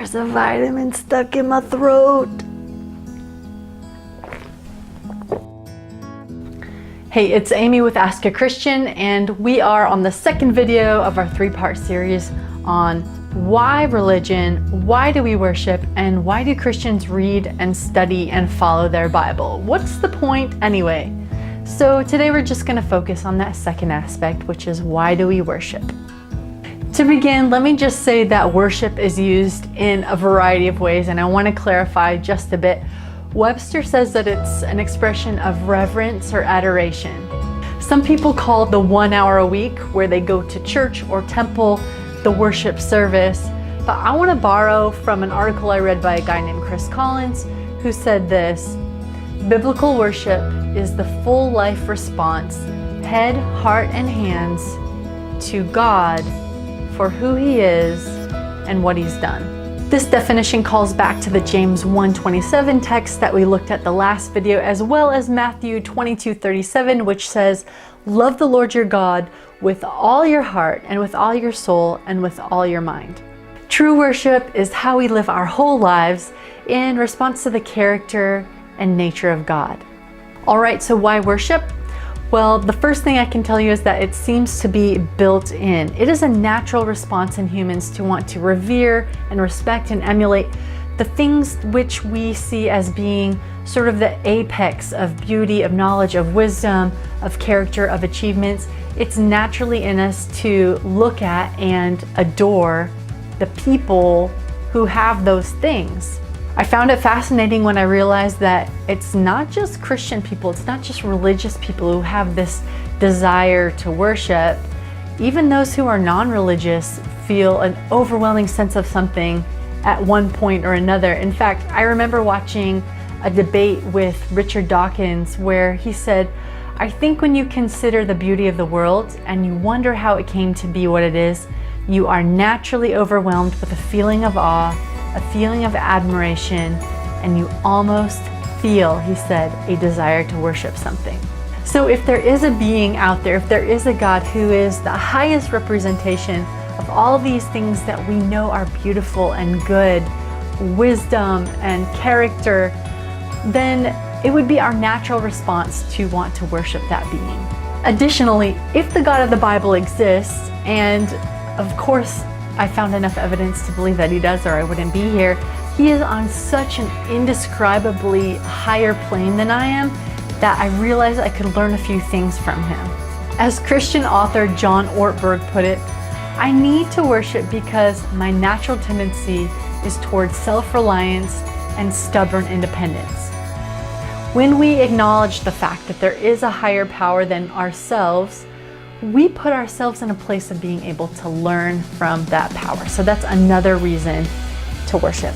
There's a vitamin stuck in my throat. Hey, it's Amy with Ask a Christian, and we are on the second video of our 3-part series on why religion, why do we worship, and why do Christians read and study and follow their Bible? What's the point anyway? So today we're just going to focus on that second aspect, which is why do we worship? To begin, let me just say that worship is used in a variety of ways, and I want to clarify just a bit. Webster says that it's an expression of reverence or adoration. Some people call the 1 hour a week where they go to church or temple the worship service, but I want to borrow from an article I read by a guy named Chris Collins, who said this: biblical worship is the full life response, head, heart, and hands, to God for who He is and what He's done. This definition calls back to the James 1:27 text that we looked at the last video, as well as Matthew 22:37, which says, "Love the Lord your God with all your heart and with all your soul and with all your mind." True worship is how we live our whole lives in response to the character and nature of God. All right, so why worship? Well, the first thing I can tell you is that it seems to be built in. It is a natural response in humans to want to revere and respect and emulate the things which we see as being sort of the apex of beauty, of knowledge, of wisdom, of character, of achievements. It's naturally in us to look at and adore the people who have those things. I found it fascinating when I realized that it's not just Christian people, it's not just religious people who have this desire to worship. Even those who are non-religious feel an overwhelming sense of something at one point or another. In fact, I remember watching a debate with Richard Dawkins where he said, "I think when you consider the beauty of the world and you wonder how it came to be what it is, you are naturally overwhelmed with a feeling of awe, a feeling of admiration, and you almost feel," he said, "a desire to worship something." So if there is a being out there, if there is a God who is the highest representation of all these things that we know are beautiful and good, wisdom and character, then it would be our natural response to want to worship that being. Additionally, if the God of the Bible exists, and of course I found enough evidence to believe that He does, or I wouldn't be here, He is on such an indescribably higher plane than I am that I realized I could learn a few things from Him. As Christian author John Ortberg put it, "I need to worship because my natural tendency is towards self-reliance and stubborn independence." When we acknowledge the fact that there is a higher power than ourselves, we put ourselves in a place of being able to learn from that power. So that's another reason to worship.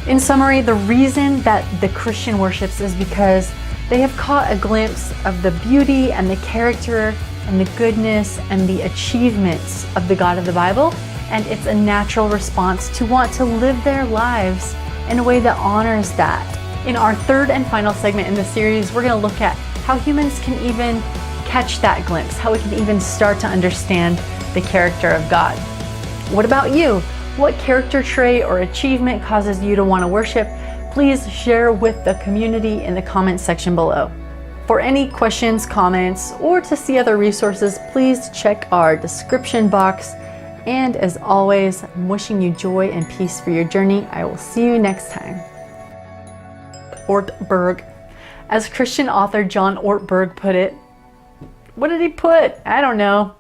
In summary, the reason that the Christian worships is because they have caught a glimpse of the beauty and the character and the goodness and the achievements of the God of the Bible, and it's a natural response to want to live their lives in a way that honors that. In our third and final segment in the series, we're going to look at how humans can even catch that glimpse, how we can even start to understand the character of God. What about you? What character trait or achievement causes you to want to worship? Please share with the community in the comments section below. For any questions, comments, or to see other resources, please check our description box. And as always, I'm wishing you joy and peace for your journey. I will see you next time. Ortberg. As Christian author John Ortberg put it, what did he put? I don't know.